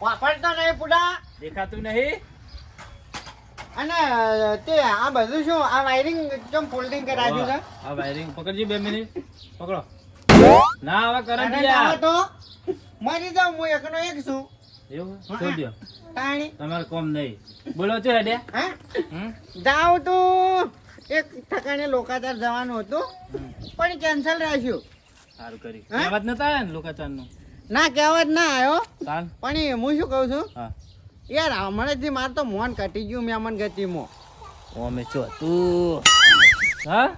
વાપરતો નહીં પુડા. દેખાતું નહીં. અને તે આ બધું શું આ વાયરિંગ કેમ ફોલ્ડિંગ કરાવ્યું છે? આ વાયરિંગ પકડજી 2 મિનિટ પકડો. ના હવે કરંટ અને યાર. તો મરી જાઉં હું એકનો એક છું. એવું શોધ્યો. તાણી તમારે કોમ નહીં. બોલો છો હેડે. હા હમ જાઉં તો એક ઠકાણે લોકાચાર જવાનું હતું પણ કેન્સલ રાખ્યું. સારું કરી. હા? કહેવત નતા આયા ને લોકાચારનું. ના કહેવત ના આવ્યો તાન પણ હું શું કહું છું હા યાર હમણાંથી મારે તો મોન ઘટી ગયું મહેમાન ગતિમાં. ઓમે છો તું. હા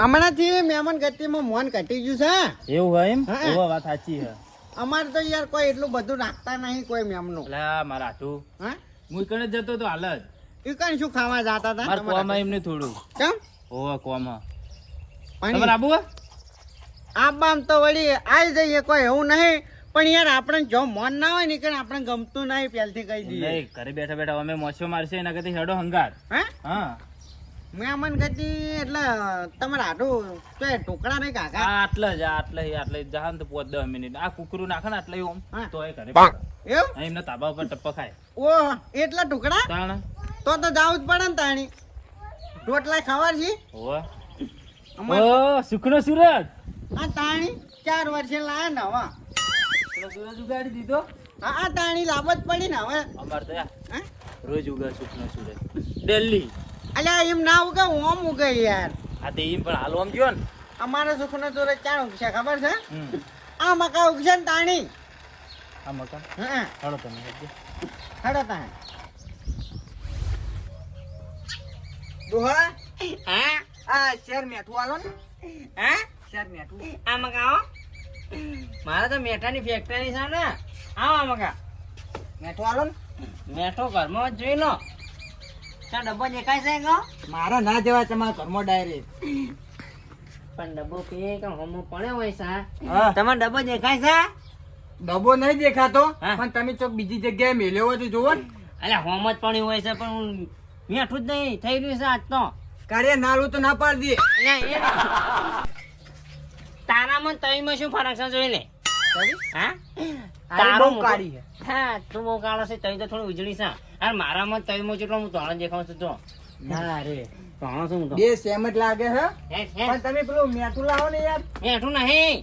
હમણાંથી મહેમાન ગતિમાં મોન ઘટી ગયું છે. એવું હોય એમ. હા. એવો વાત સાચી છે. અમારે તો યાર કોઈ એટલું બધું રાખતા નહીં કોઈ મેમનું. અલા મારા હાટુ હા હું કણે જતો તો હાલ જ એ કઈ શું ખાવા જતા હતા માર તમારા? કોમાં એમને થોડું. કેમ ઓવા કોમાં પણ તમારે આબુ હે? આબામ તો વળી આવી જઈએ કોઈ એવું નહીં પણ યાર આપણે જો મન ના હોય ને કે આપણે ગમતું નહીં પહેલથી કહી દઈએ. નહીં ઘરે બેઠા બેઠા અમે મોછો મારશે એના કરતા હેડો હંગાર. હા હા મહેમાન ગતિ એટલે તમારા હાટું તો એ ટુકડા નહીં કાકા. આ આટલા જ જહાન તો 5-10 મિનિટ આ કુકરું નાખે ને આટલા ઓમ હા. તો એ ઘરે એવું એમને તાબા ઉપર ટપ્પા ખાય. ઓ એટલા ટુકડા તાણ તો જાવું જ પડે ને તાણી. રોટલા ખબર છે ઓવા અમાર ઓ સુખનો સુરજ. આ તાણી 4 વર્ષે લાયા ને હવે. સુખનો સુરજ ઉગાડી દીધો. હા આ તાણી લાભ જ પડી ને હવે. અમાર તો યાર હા રોજ ઉગે સુખનો સુરજ દિલ્હી. અલ્યા એમ ના ઉગે ઓમ ઉગે યાર. આ તે એમ પણ હાલ ઓમ ગયો ને. અમારે સુખનો ચોરે ક્યાં ઉગશે ખબર છે? હમ આ મકા ઉગશે ને તાણી. આ મકાન હા હાલો તમે હેડજો. હડો તાણ. દોહા હા આ શેર મેઠું આલો ને. હા શેર મેઠું આ મકા મારે તો મેઠાની ફેક્ટરી છે ને. આવો આ મકા મેઠું આલો ને. મેઠો ઘરમાં જ જોઈ લો. ત્યાં ડબ્બો દેખાય છે ગો? મારો ના જવા તમારા ઘરમાં ડાયરેક્ટ. પણ ડબ્બો પે કે હમો પડ્યો હોય છે. તમારો ડબ્બો દેખાય છે? ડબ્બો નહીં દેખાતો હા. પણ તમે ચોક બીજી જગ્યાએ મેલ્યો હોય તો જોવો ને. અલ્યા હોમ જ પડ્યું હોય છે પણ હું મેઠું જ નહીં થઈ રહ્યું છે આજ તો. કાર્ય નાલું તો ના પાડી દે. તારામાં તઈમાં શું ફરક છે જોઈ લે. હા તારી બહુ કાળી છે. હા તું બહુ કાળો છે તઈ તો થોડી ઉજળી છે. અરે મારામાં તઈમાં જેટલો હું તોણ દેખાઉં છું તો. ના રે તોણ છું હું તો. બે સેમ જ લાગે છે હેઠ, પણ હેઠ. તમે પેલું મેઠું લાવો ને યાર. મેઠું નહીં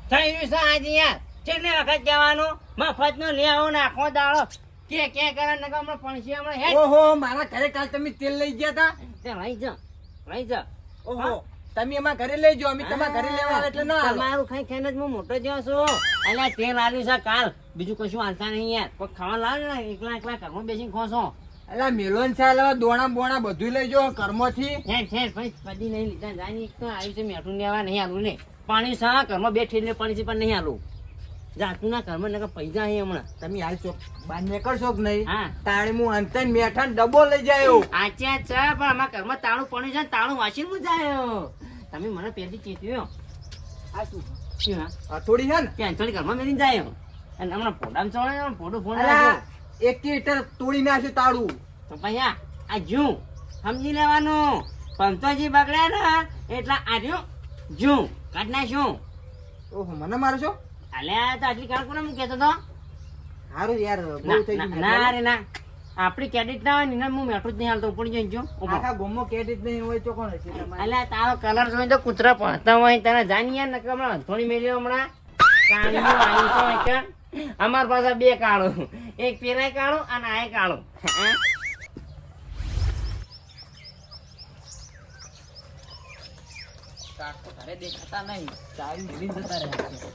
થઈ રહ્યું છે આજે યાર. કેટલી વખત કહેવાનું મફત નો લે આવો ને આખો દાડો કે કરે ને હમણાં પણસી હમણાં હેઠ. ઓહો મારા ઘરે કાલ તમે તેલ લઈ ગયા હતા. તે લઈ જા ઓહો તમે એમાં ઘરે લઈ જાઓ અમે તમારા ઘરે લેવા આવે એટલે ના હાલો. તમારું ખાઈ ખાઈને જ હું મોટો થયો છું. અલ્યા તેલ આલ્યું છે કાલ બીજું કશું હાલતા નહીં યાર. કોઈ ખાવા લાવે ને એકલા ઘરમાં બેસીને ખોસો. અલા મેલોન ચાલ હવે દોણા બોણા બધું લઈ જાઓ કર્મોથી. ભાઈ પદી નહીં લીધા જાય એક તો આવ્યું છે મેઠું લેવા નહીં આલું ને પાણી સા ઘરમાં બેઠી એટલે પાણી છે પણ નહીં આલું જાતું ના ઘરમાં નકર પૈસા અહીં હમણાં. તમે હાલ ચોક બાર નીકળશો કે નહીં હા તાળી હું અંતર મેઠા ડબ્બો લઈ જાય આચ્યા છે પણ અમારા ઘરમાં તાળું પડ્યું છે ને તાળું વાંચીને હું જાય. તમે મને પહેલી ચેત્યો આ શું શું હા હથોડી છે ને ત્યાં થોડી ઘરમાં મેળીને જાય અને હમણાં ફોડામાં ચડે ફોટો ફોન અલા એક ઈટર તોડી નાખ્યું તાળું. તો પછી આ જૂ સમજી લેવાનું પંતોજી બગડ્યા ને એટલે આર્યું જૂ કાઢ નાખ્યું. ઓહો મને મારો છો અલ્યા તો આટલી કાળ કોને હું કહેતો તો સારું યાર બહુ થઈ ગયું ના રે ના આપડી ક્રેડિટ ના હોય ને હું મેઠું જ નહીં હાલતો ઉપડી જઈ જો આખા ગોમમાં કેડિટ નહીં હોય તો કોણ હશે તમારે? અલ્યા તારો કલર જોઈને તો કૂતરા પડતા હોય તને જાણી યાર નકર હમણાં થોડી મેલ્યો હમણાં કાળીનું આવ્યું છે હોય કે અમાર પાસે 2 કાળો એક પેલાય કાળો અને આ કાળો. ઘરે દેખાતા નહીં ચાવી મેલી જતા રહ્યા છે.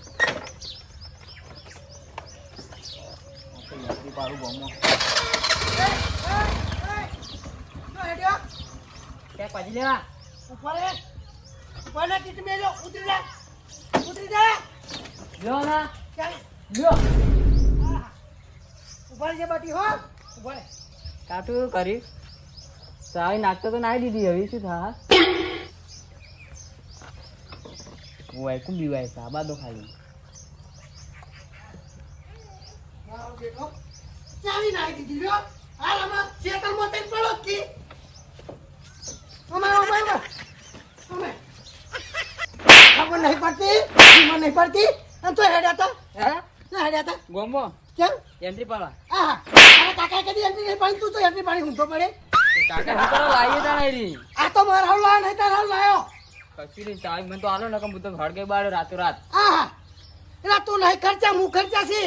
પાડું ગોમમાં ક્યાં પાજી લેવા લ્યો ના લ્યો કાટું કરી ચાવી નાખતો તો નાઈ દીધી હવે શું થા હું આઈકું બીવાય સાબા દો ખાલી ચાવી નાખી દીધી લ્યો. હાલ આમાં શેતરમાં તઈ પડો કી. અમારો ભાઈ અમે ખબર નહીં પડતી મને નહીં પડતી અને તો હેડ્યા તો હે ના હેડ્યા ગયા હતા ગોમો કેમ એન્ટ્રી પાડવા આહા તારા કાકાએ કદી એન્ટ્રી નહીં પાડી તું તો એન્ટ્રી પાડી ઊંધો પડે કાકા હું કરો લાવીએ તા નહીં આ તો મારા હાલ લાયો નહીં તારા હાલ લાયો કશું નહીં ચાવી મને તો આલો ને કે હું તો હડકે બાળ્યો રાતો રાત આહા એટલે તું નહીં ખર્ચા હું ખર્ચા છે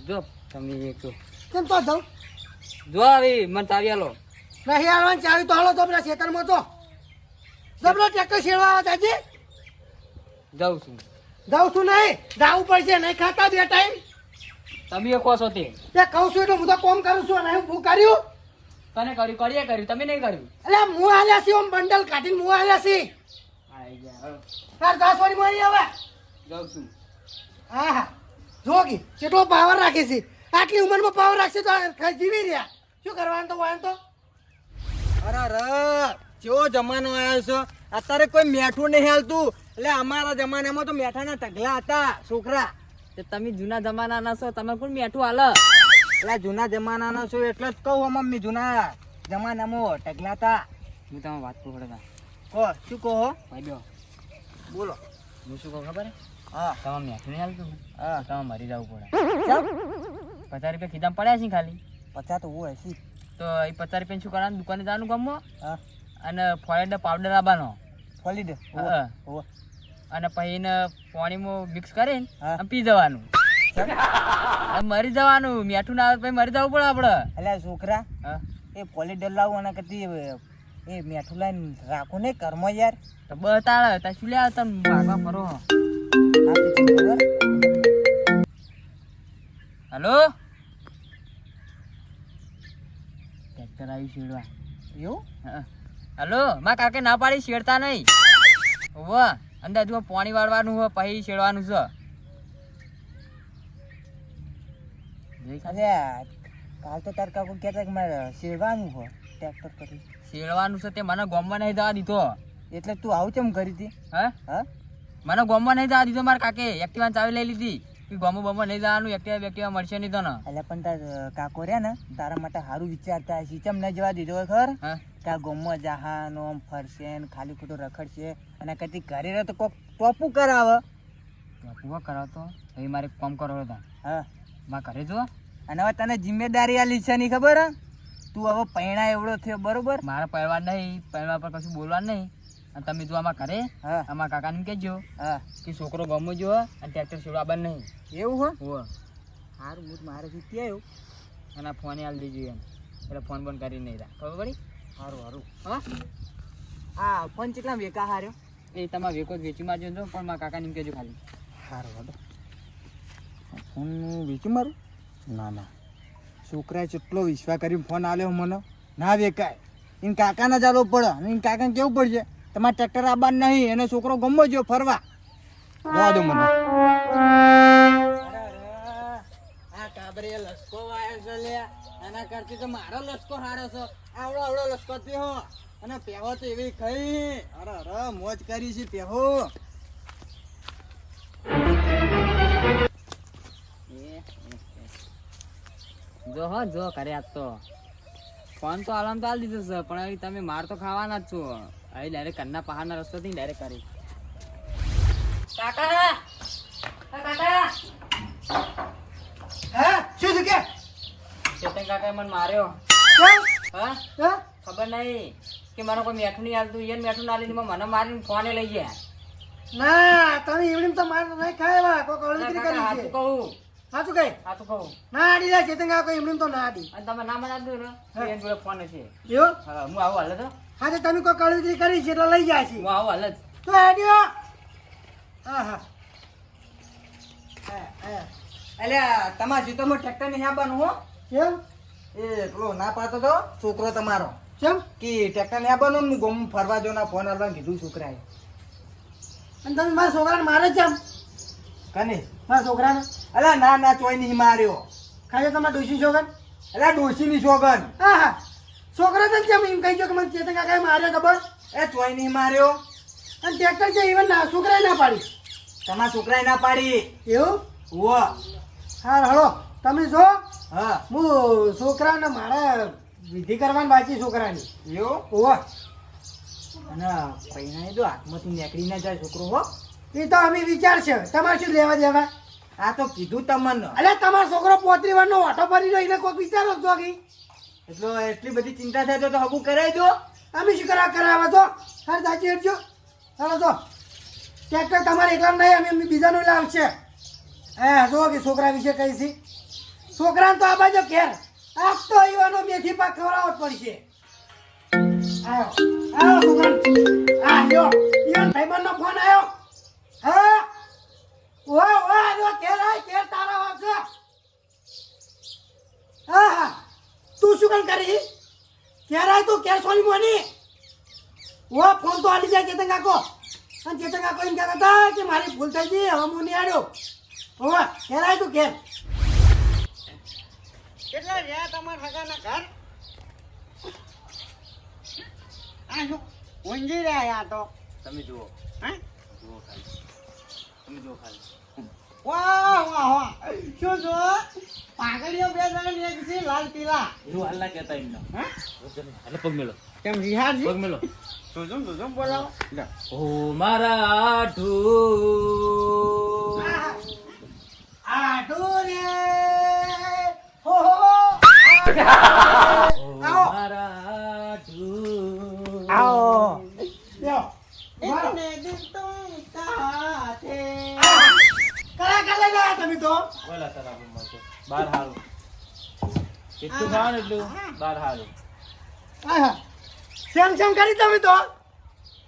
જો તમે એક તો કેમ તો દઉં જો આવી મને ચાવી આલો નહીં આવવાની ચાવી તો હાલો તો પેલા ખેતરમાં તો જબરો ટ્રેક્ટર શેરવા આવે તાજી જાઉં છું જાઉં છું નહીં જાવું પડશે નહીં ખાતા બે ટાઈમ તમે એ કહો છો તે કહું છું એટલે હું તો કોમ કરું છું અને હું કર્યું તને કર્યું તમે નહીં કર્યું એટલે હું આલ્યા છે ઓમ બંડલ કાઢીને હું આલ્યા છે આઈ ગયા હાલો. તાર 10 વાળી મળી હવે જાઉં છું હા હા જોગી કેટલો પાવર રાખે છે આટલી ઉંમરમાં પાવર રાખશે તો આ જીવી રહ્યા શું કરવાનું તો વાયન તો અરે અરે કેવો જમાનો આવ્યો છે અત્યારે કોઈ મેઠું નહીં હાલતું એટલે અમારા જમાનામાં તો મેઠાના ઢગલા હતા છોકરા તે તમે જૂના જમાનાના છો તમે કોણ મેઠું હાલ એટલે જૂના જમાનાના છું એટલે જ કહું મમ્મી જૂના જમાનામાં ઢગલા હતા. હું તમે વાત કહું પડે કહો શું કહો ભાઈ બેહો. બોલો. હું શું કહું ખબર હે? હા તમે મેઠું નહીં હાલતું ને? હા તમે મરી જવું પડે ચાલ 50 રૂપિયા ખીધામાં પડ્યા છે ખાલી 50 તો હોય છે. તો એ 50 રૂપિયા શું કરવાનું દુકાને જવાનું ગામમાં હા અને ફોરેડ પાવડર આવવાનો ખોલી દે. હા. હોવે. અને પછી એને પાણીમાં મિક્સ કરીને હા. અને પી જવાનું ચાલ. અને મરી જવાનું મેઠું ના આવે પછી મરી જવું પડે આપણે એટલે છોકરા હા એ પોલીડર લાવું અને કદી એ મેઠું લાવીને રાખો ને ઘરમાં યાર. તો બતાડે તા શું લે તમે ભાગવા ફરો આ તો તને ખબર? હલો ટ્રેક્ટર આવી શેડવા એવું હા. હલો માં કાકે ના પાડી શેડતા નહીં હોવ અંદર હજુ પાણી વાળવાનું હોય પછી શેડવાનું છે જોઈ ખાલી. અરે કાલ તો તાર કાકુ કહેતા કે મારે શેરવાનું હોય ટ્રેક્ટર કરી શેડવાનું છે તે મને ગોમમાં નહીં જવા દીધો એટલે તું આવું કેમ કરી હતી? હા હા મને ગોમમાં નહીં જવા દીધો મારા કાકે એક્ટિવા ચાવી લઈ લીધી કે ગોમો બમો નહીં જવાનું એક્ટિવા મળશે નહીં તને એટલે પણ તાર કાકો રહ્યા ને તારા માટે સારું વિચારતા હશે ચમ નહીં જવા દીધો હોય ખબર હા કા ગોમમાં જહાનો આમ ફરશે ને ખાલી ખોટું રખડશે અને કદી ઘરે રહે તો કોક ટોપું કરાવે. પૂરો કરાવતો હવે મારે કામ કરો હતા હા માં ઘરે જો અને હવે તને જિમ્મેદારી આલી છે નહીં ખબર હે? તું હવે પૈણા એવડો થયો બરોબર. મારા પહેરવા નહીં પહેરવા પર કશું બોલવાનું નહીં અને તમે જો આમાં ઘરે હા આમાં કાકાને કહેજો હા કે છોકરો ગમો જો અને ટ્રેક્ટર છોડવા બંધ નહીં એવું હો હોવ સારું હું મારે શું ક્યાં અને આ ફોને હાલ દેજો એમ એટલે ફોન બંધ કરી નહીં રહ્યા ખબર પડી સારું સારું હા હા ફોન કેટલા વેકા હાર્યો એ તમારે વેકો જ વેચી મારજો તો પણ મારા કાકાને એમ કહેજો ખાલી સારું હાલો ફોન વેચી મારું ના ના છોકરાએ કેટલો વિશ્વાસ કરીને ફોન આલ્યો મને ના વેકાય એને કાકાને ચાલવો પડે અને એને કાકાને કેવું પડશે તમારે ટ્રેક્ટર આવવાનું નહીં એને છોકરો ગમો જો ફરવા જવા દો મને આ કાબરે લસકો વાયો છે લે એના કરતી તો મારો લસકો હારો છે આવડો આવડો લસકો પેહો અને પેહો તો એવી ખાઈ અરે અરે મોજ કરી છે પેહો જો હો જો કરે આજ તો ફોન તો આલામ તો હાલ દીધો છે પણ હવે તમે માર તો ખાવાના જ છો હવે ડાયરેક્ટ કરના પહાડના રસ્તોથી ડાયરેક્ટ કરી કાકા કાકા હા શું છે કે ચેતન કાકાએ મને માર્યો કેમ? હા હા ખબર નહીં કે મને કોઈ મેઠું નહીં હાલતું એને મેઠું ના લીધું મને મારીને ફોને લઈ ગયા ના તમે એવડીમ તો માર નહીં ખાય કોઈ કળવિતરી કરી હાથું છે કહું સાચું કઈ હાથું કહું ના આડી લે ચેતન કાકો એમડીમ તો ના આડી અને તમે ના મના દો ને તો એની જોડે ફોન છે એવું હા હું આવું હાલ તો હા તો તમે કોઈ કળવિતરી કરી છે એટલે લઈ જાય છે હું આવું હાલ જ તો આડ્યો હા હા એટલે તમારા જીતોમાં ટ્રેક્ટર નહીં આવવાનું હો કેમ એ પેલો ના પાડતો તો છોકરો તમારો કેમ કે ટ્રેક્ટર નહીં આવવાનું હું ગમ ફરવા જો ના ફોન આવવાનું કીધું છોકરાએ અને તમે મારા છોકરાને મારે છે એમ કને મારા છોકરાને અલા ના ના ચોય નહીં માર્યો ખાલી તમારા ડોશી છોકરા અલા ડોશીની સોગન હા હા છોકરા તો કેમ એમ કહી દો કે મને ચેતન કાકાએ માર્યો ખબર એ ચોય નહીં માર્યો અને ટ્રેક્ટર છે ઇવન ના છોકરાએ ના પાડી તમારા છોકરાએ ના પાડી એવું વો હા હળો તમે જો હા હું છોકરાને મારા વિધિ કરવાની બાકી છોકરાની એવું ઓવા અને પૈણા તો હાથમાંથી નીકળી ના જાય છોકરો હો એ તો અમે વિચાર છે તમારે શું લેવા દેવા આ તો કીધું તમને. અલે તમારો છોકરો 35 વર્ષનો ઓટો ફરી રહ્યો એને કોઈક વિચારો જોગી. એટલી બધી ચિંતા થાય તો હબુ કરાવી દો. અમે શું કરાવે તો હાર સાચી હેઠજો. હાલો તો ટ્રેક્ટર તમારે એકલા નહીં, અમે બીજાનું લાવશે. હા જો કે છોકરા વિશે કહી છે. છોકરાને તો આ બાજુ ઘેર આજ તો ઈવાનો મેથી પાક ખવડાવવો જ પડશે. આવો છોકરા. હા લ્યો ઈવન ભાઈબંધનો ફોન આવ્યો. હા વાહ જો ઘેર આય ઘેર તારા આવશે. હા તું શું કામ કરી? ઘેર આય તું ઘેર સોની મોની. ફોન તો આલી જાય ચેતન કાકો. અને ચેતન કાકો એમ કહેતા હતા કે મારી ભૂલ થઈ ગઈ, હવે હું નહીં આવ્યો. હોવા ઘેર આય તું ઘેર. કેટલા રહ્યા તમારા હગાના ઘર? આ શું ઊંઘી રહ્યા તો? તમે જુઓ, હે? જુઓ ખાલી, તમે જુઓ ખાલી. વાહ વાહ વાહ, શું જો પાઘડીઓ બે જણ એક છે લાલ પીલા. એવું હાલ ના કહેતા એમને. હે? હાલો પગ મેલો, કેમ રિહાજી? પગ મેલો. જોજો બોલાવો. ઓ મારા આઢુ, આઢુ રે હો હો ઓ આવો. મારા આઢુ. આવો લ્યો ઇતને દિન તુમ કહા થે. કલા કલા ગયા તમે તો. બોલા તારા રૂમમાં તો બાર હારું. એટલું ખાવ ને એટલું બાર હારું. સેમ કરી તમે તો.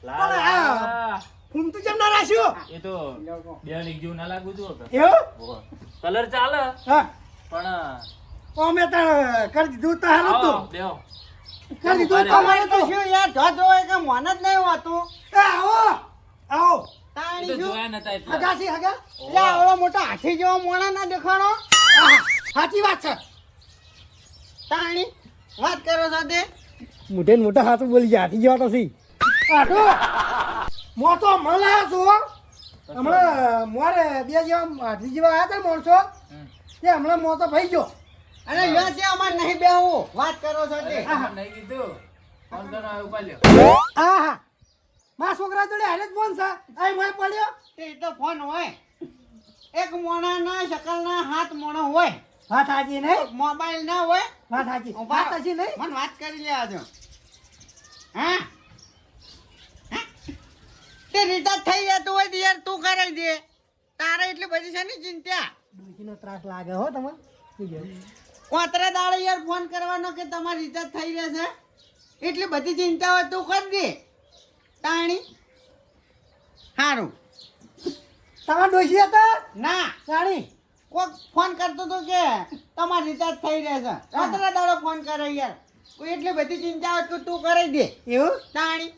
લાલ પણ આ ફૂમતું કેમ ના રાખ્યું? એ તો બે એક જેવું ના લાગુ છું એવું? કલર ચાલે હા પણ અમે તો કરી દીધું તો હાલ આવો, તું બેહો. કરી દીધું તો અમારે અમારે તો તો. શું યાર જો જોવે કે મન જ નહીં હોતું. આવો આવો એ તાણી તો શું? જોયા નતા એટલે. હગાસી હગા. લે આવડો મોટો હાથી જેવો મોણા ના દેખાણો. આહા, સાચી વાત છે. તાણી વાત કરો છો તે? મોઢે ને મોટા હાથ બોલી ગયા હાથી જેવા તો સી. આટો મોટો મળ્યા છો હમણાં મોરે બે જેવા હાથી જેવા આવ્યા હતા માણસો તે હમણાં મોટો ભાઈ ગયો. અને યો તે અમાર નહીં બેહવું. વાત કરો છો તે? અરે, નહીં કીધું ફોન કરો હવે ઉપાડ લ્યો. આહા મારા છોકરા જોડે હારે જ ફોન છે. આ મોય પડ્યો. તે તો ફોન હોય. એક મોણા ના શકલ ના હાથ મોણો હોય. વાત સાચી નહીં. મોબાઈલ ના હોય. વાત સાચી. ઉભા વાત રહો. સાચી નહીં. મને વાત કરી લેવા દો. હા હા? તે રિચાર્જ થઈ જતું હોય તો યાર તું કરાવી દે. તારે એટલી બધી છે ની ચિંતા. ડોશીનો ત્રાસ લાગે હો તમે. કોતરા દાડે યાર ફોન કરવાનો કે તમારે રિચાર્જ થઈ રહેશે. એટલી બધી ચિંતા હોય તું કરી દે. તાણી સારું. તમારા ડોશી હતા ના રાણી. કોક ફોન કરતો તો કે તમારે રિચાર્જ થઈ રહેશે. કોતરા દાડો ફોન કરે યાર. કોઈ એટલી બધી ચિંતા હોય તો તું કરી દે. એવું તાણી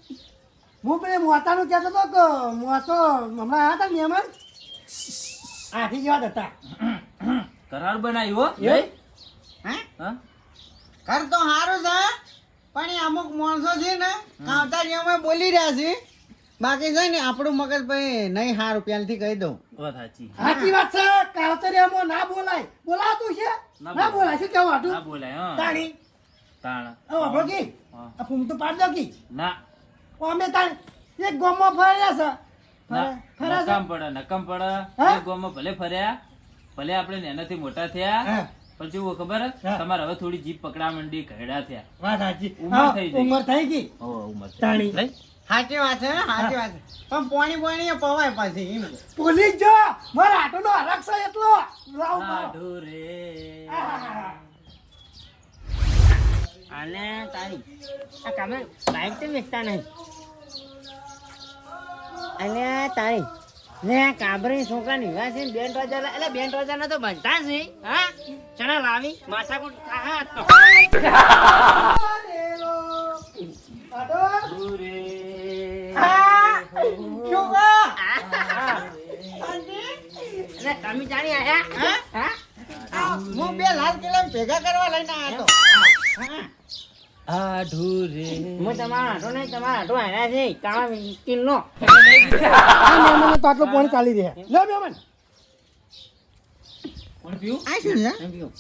હું પેલે મોતાનું કહેતો હતો કે મોતો હમણાં આવ્યા હતા ને મહેમાન હાથી જેવા જ હતા. કરાર બનાવ્યો હો એવું? હે હા ઘર તો સારું છે પણ એ અમુક માણસો છે ને કાવતારીઓમાં બોલી રહ્યા છે. બાકી છે ને આપણું મગજ ભાઈ નહીં સારું પહેલથી કહી દઉં. વાત સાચી. સાચી વાત છે. કાવતરિયામાં ના બોલાય. બોલાતું છે ના બોલાય. શું કેવું ના હતું બોલાય હા તાણી તાણ આપણો કી હા. આ ફૂમ તો પાડ દો કી ના અમે તાણ એક ગામમાં ફર્યા છે. ના ફર્યા છે. નકામ પડે નકામ પડે હા? એક ગામમાં ભલે ફર્યા ભલે આપણે નાનાથી મોટા થયા હા. પણ જેવું ખબર હે? હા. તમારે હવે થોડી જીભ પકડા મંડી ઘરડા થયા વાત સાચી. ઉંમર હા, થઈ ગઈ. ઉંમર થઈ ગઈ. ઓ ઉંમર થઈ. તાણી. નહીં? સાચી વાત છે સાચી વાત છે. પણ પોણી પવાય પાછી એમ. પોલીસ જો મારા આટોનો હરખ છે એટલો લાવ મારો. આઢુ રે. આહા. અને તારી આ કામે લાઈટ તો વેચતા નહીં. અને તારી ને કાબરી છોકરા નિવા છે ને બેન્ટ વાજા એટલે બેન્ટ વાજા તો બનતા છે. હા ચણા લાવી માથાકૂટ હા તો રેલો. આટો. આઢુ રે. અને તમે જાણી આયા હા હા હું બે લાલ કિલો ભેગા કરવા લઈને આવ્યો તો. હા આઢુ રે. હું તમારા હાટો નહીં તમારા હાટો આવ્યા છે કામ કિલ્લો. આ મહેમાનને તો આટલું પાણી ચાલી રહ્યા. લે મહેમાન. કોણ પીવું? આ શું છે? એમ પીવું.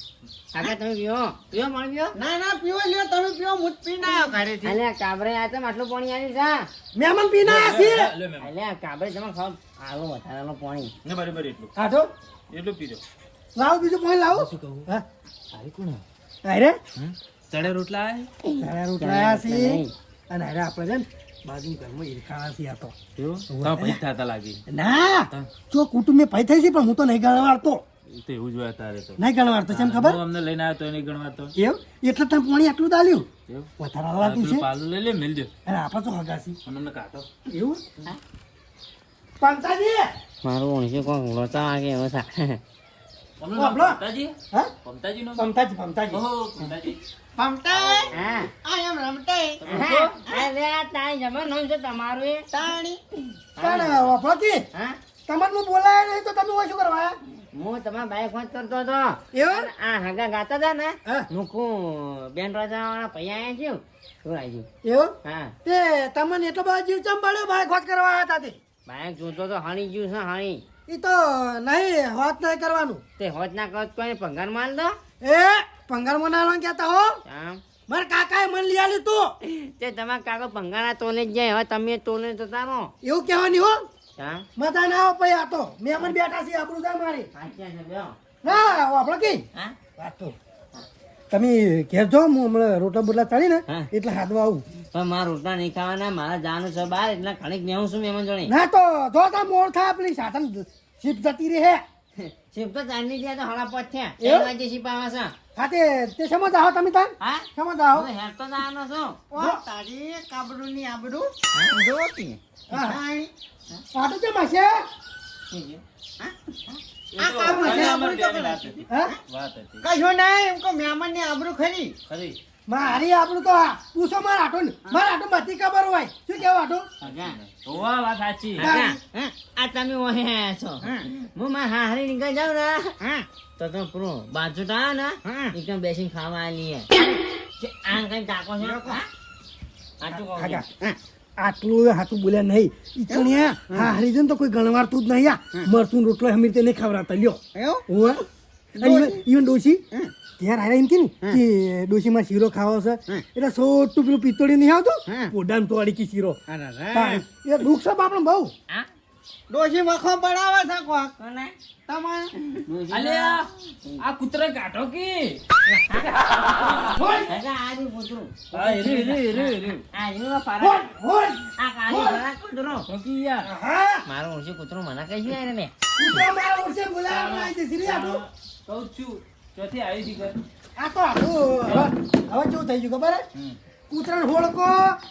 કાકા તમે પીવો પીવો પાણી પીવો. ના ના પીવો લ્યો તમે પીવો હું જ પીને આવ્યો ઘરેથી. અલ્યા કાબરે આ તમે આટલું પાણી આવી જા. મહેમાન પીને આવ્યા છીએ. લે મેમ. અલ્યા કાબરે તમે ખાવ આવો વધારાનું પાણી. ને બરાબર એટલું. આટો એટલું પીધો લાવો બીજું પાણી લાવો શું કહું હા આવી કોણ અરે ચડે રોટલા તારા રોટલા છે અને અરે આપણે છે ને બાજુ ઘરમાં ઈરખાણા છે આ તો આવ્યો પૈસા થતા લાગી ના જો કુટુંબે પૈ થઈ છે પણ હું તો નહીં ગણવારતો તો એવું જ હોય તારે તો નહીં ગણવારતો કેમ ખબર હું અમને લઈને આવ્યો તો એને ગણવાતો એવું એટલે તમે પાણી આટલું દાલ્યું એવું વધારે લાગ્યું છે પાલું લઈ લે મેલ દો અને આપણે તો હગાસી અને અમને કાઢો એવું પંતાજી મારું ઓણસે કોણ લોચા વાગે એવો થાય બાબલો. પમતાજી હા પમતાજી નો પંતાજી પંતાજી ઓહો પમતાજી હા અરે તાઈ જમા નું છે તમારું એ તાણી પણ વફાતી હા તમને હું બોલાય નહીં તો તમે શું કરવા હું તમારા બાઈક વાત કરતો હતો એવું આ હગા ગાતા હતા ને હા. મુકું બેન રાજા વાળા પૈયા આવ્યા છે શું આવી એવું હા તે તમને એટલો બધો જીવ ચમ પડ્યો ભાઈ ખોટ કરવા આવ્યા હતા તે બાઈક જોતો તો હણી ગયું છે હણી એ તો નહીં હોત નહીં કરવાનું તે હોત ના કરત કોઈ ભંગાર માલ દો એ પંગારમાં ના લો કહેતા હો આમ મારા કાકાએ મને લઈ આલ્યું તું તે તમારા કાકો ભંગારા તોલે જ જાય હવે તમે તોલે તો તારો એવું કહેવાની હો આમ મજા ના આવો પછી આ તો મહેમાન બેઠા છે આપણું જાય મારી સાચા છે બેહો. ના આપણે કી હા વાત તો તમે ઘેર જો હું હમણાં રોટલા બોટલા ચાલી ને હા. એટલે હાથમાં આવું પણ મારા રોટલા નહીં ખાવાના મારા જવાનું છે બહાર એટલે ઘણીક નેવું છું મહેમાન જોડે ના તો જો તા મોડ થાય આપણી સાધન શીપ જતી રહે શિપ તો ચાંદની ત્યાં તો હળા પત થયા એવું? ત્રણ વાગે શિપ આવે છે હા તે સમજ આવો તમે તાન હા સમજ આવો હું હેર તો જવાનો છું તારી કાબડુની આબડું હા આટલું કેમ હશે આ કામ હશે આબરૂ તો કરે. હા વાત હતી કશું નહીં એમ કહો મહેમાન ની આબરૂ ખરી ખરી મારી આપણું તો આ પૂછો મારા આટો ને મારા આટો બધી ખબર હોય શું કેવું આટો હગા હોવા વાત સાચી હગા હા, આ તમે ઓહે આયા છો હું મારા હારી નીકળી જાઉં ને તો તમે પૂરો બાજુ ટા ને એકદમ બેસીને ખાવા આલીએ આ કઈ ટાકો છે હા? આટલું કહું છું. આગા આટલું હાથું બોલ્યા નહીં ઈકણ્યા હા હરીજન તો કોઈ ગણવારતું જ નહીં આ મરતું રોટલો હમીર તે નહીં ખવડાવતા લ્યો એવું હોવા ઈવન ડોશી ત્યાં આયા એમ કે ને કે ડોશીમાં શીરો ખાવો છે એટલે સોટું પેલું પિત્તોડી નહીં આવતું પોડામ તોડી કે શીરો તારે. એ દુઃખ છે બાપડે બહુ હા? ડોશી વખો પડાવે છે કોક કોને? તમારે અલે આ કૂતરા કાઢો કે હગા, આ રહ્યું કૂતરું. હા રે રે રે રે આ રહ્યું ફારા. હોડ આ કાળી ફરાક કૂતરો. કોકી યાર હા મારું ઓછી કૂતરું મને કઈ શું યાર ને કૂતરો મારા વર્ષે બોલાવવાનો આવી છે શ્રી આટલું કહું છું ચોથી આવી હતી ઘર આ તો આટલું હવે કેવું થઈ ગયું ખબર હે કૂતરાને હોળકો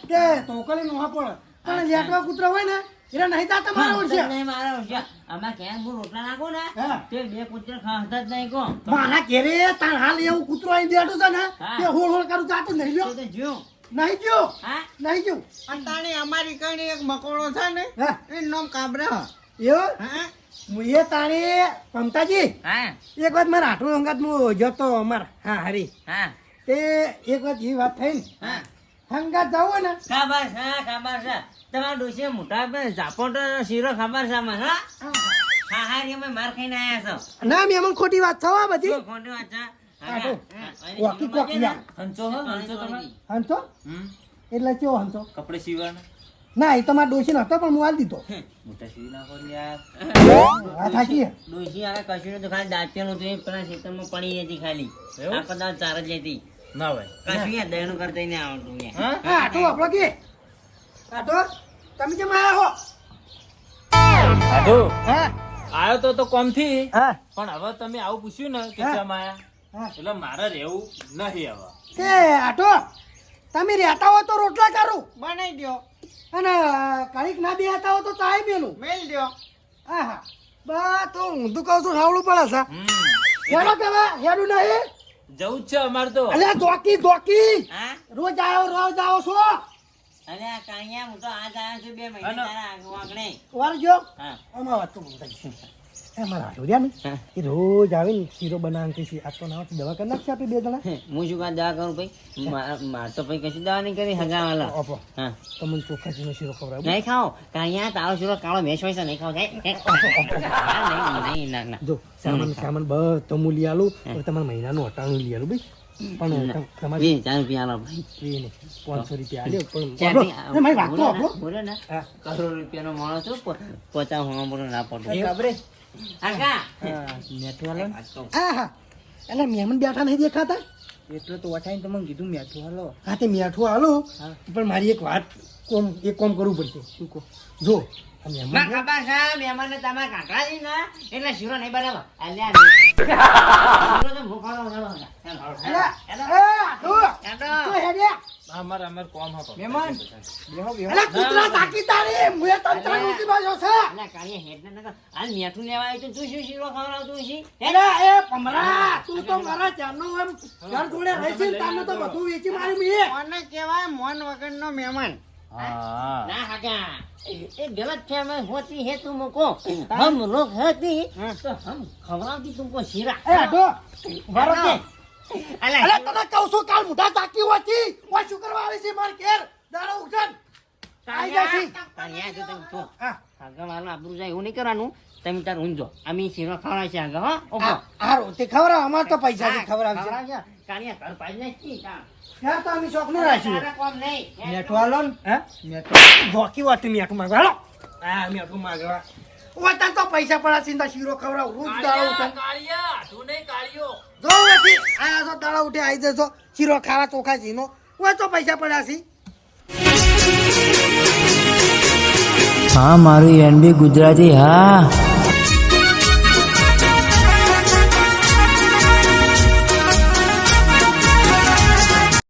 કે તોકલી નો પડે પણ લેટવા કૂતરા હોય ને એટલે નહીં તાતા મારા વર્ષે નહીં મારા ઓછી. આમાં ક્યાં હું રોટલા નાખું ને હા. તે બે કૂતરા ખાતા જ નહીં કો મારા ઘેરે તાર હાલ એવું કૂતરો અહીં બેઠું છે ને હા. તે હોળ હોળ કરું જાતું નહીં લ્યો તે તો જ્યું. નહીં ગયો હા નહીં ગયો અને તાણી અમારી કણી એક મકોડો છે ને હા એનું નામ કાબરા એવો હા હું એ તાણી મમતાજી હા એક વાત મારા આઠું અંગાત હું જતો અમારા હા હરી હા તે એક વાત એવી વાત થઈ ને હા હંગાત જાવ ને ખબર છે ખબર છે તમારા ડોશીએ મોટા પર ઝાપોટો શીરો ખબર છે મને હા હા હા રે અમે માર ખાઈને આયા છો ના મેં અમને ખોટી વાત થવા બધી શું ખોટું વાત છે? આટો. હા, વાકી કોકી યાર. હંચો હો હંચો તમે હંચો હમ એટલે કેવો હંચો કપડે સીવાના ના એ તમારા ડોશી હતો પણ હું આલી દીધો મોટા સીવી નાખો ને યાર વાત સાચી હે. ડોશી આને કશું નતું ખાલી દાંતેલું હતું એ પેલા ખેતરમાં પડી હતી ખાલી એવું? આ બધા ચાર જ હતી ના ભાઈ કશું યાર દહીનું કરતા નહીં આવડતું યાર. હા હા આટો આપણો કે આટો તમે કેમ આયા હો આઢો હા આવ્યો તો કોમ થી હા પણ હવે તમે આવું પૂછ્યું ને કે હા. ચમ આયા હા એટલે મારે રહેવું નહીં હવે કે આટો તમે રહેતા હો તો રોટલા કરું બનાવી દો અને કડીક ના બેહતા હો તો ચાય મેલું મેલ દો હા હા બા તો હું તો કહું છું સાવડું પડે છે હમ હેડો કે હવે હેડું નહીં જવું જ છે અમારે તો અલ્યા ધોકી ધોકી હા રોજ આવો છો અરે આ કાંઈયા હું તો આજ આવ્યો છું 2 મહિના અને- તારા આગળ વાગણે. વારજો હા આમાં વાત તો બહુ થઈ એ મારા હાટો રહ્યા ને હા. એ રોજ આવીને શીરો બનાવવાનું કે છે આ તો ના દવા કરી નાખશે આપણે બે જણા હું શું કામ દવા કરું ભાઈ માર તો ભાઈ કશું દવા નહીં કરી હગાવાલા આપો હા તમને ચોખ્ખા શીરો શીરો ખવડાવું નહીં ખાઓ કાંઈયા તારો શીરો કાળો મેશ હોય છે નહીં ખાઓ જાય નહીં ના ના જો સામાન બધું હું લઈ આલું હવે તમારે મહિનાનું અટાણું લઈ આલું ભાઈ પણ તમારે 4 રૂપિયા આલો ભાઈ એ નહીં 500 રૂપિયા આલ્યો પણ ચારથી એ મારી વાત તો આપો બોલો ને હા કરોડ રૂપિયાનો માણસ છું 50 હોવા બોલો ના પડતો ખબરે કાકા મેઠું હાલો ને. હા હા એટલે મહેમાન બેઠા નહીં દેખાતા એટલે તો વટાઈને તમને કીધું મેઠું હાલો. હા તે મેઠું હાલો હા. પણ મારી એક વાત એક કામ કરવું પડશે શું કહો? જો આ ના મહેમાન ખબર છે મહેમાનને તમે કાંકરા દી ને એટલે શીરો નહીં બનાવો અલ્યા શીરો તો ભૂખાડો ચાલો અલા, તો હેડે અમારે કોમ હતો મહેમાન બેહો બેહો. અલા કૂતરા તાકી તારી મુએ તમ ચાર રોટી બાજો છે અલ્યા કાળીએ હેડ ને નકર હાલ મેઠું લેવા આવ્યું તું શું શીરો ખવડાવતું છે એલા એ પમરા તું તો મારા ચારનો એમ ઘર જોડે રહી છે તાને તો બધું વેચી મારી મીએ કોને કહેવાય મોન વગરનો મહેમાન? હા ના કાકા એ ગલત ફેમસ હોતી है तुमको हम लोग होती तो हम खवડાવતી तुमको શીરા એ આટો વારો કે અલ્યા અલા તને કહું છું કાલ મોઢા ચાકી હોતી ઓય શું કરવા આવી છે માર ઘેર દાડો ઉઠન આઈ જાસી તાણ્યા જો તમે તો હા આગળ મારું આબરૂ જાય એવું નહીં કરવાનું તમે તાર ઊંઝો અમે શીરો ખવડાવે છે આગળ હો ઓપો આ રોટી ખવડાવ અમાર તો પૈસા થી ખવડાવી છે ખવડાવજો કાણિયા ઘર પાઈ નાખી તા યાર તો અમે શોખ નું રાખ્યું તારા કોમ નહીં મેઠું હાલો ને. હે મેઠું. ધોકી વાતી મેઠું માંગવા હાલો હા મેઠું માંગવા ઓય તને તો પૈસા પડા સિંધા શીરો ખવડાવ રોજ દાડો ઉઠન કાળિયા તું નહીં કાળિયો જો નથી આ તો દાડો ઉઠે આવી જશો શીરો ખાવા ચોખા જીનો ઓય તો પૈસા પડ્યા છે હા મારું એનબી ગુજરાતી હા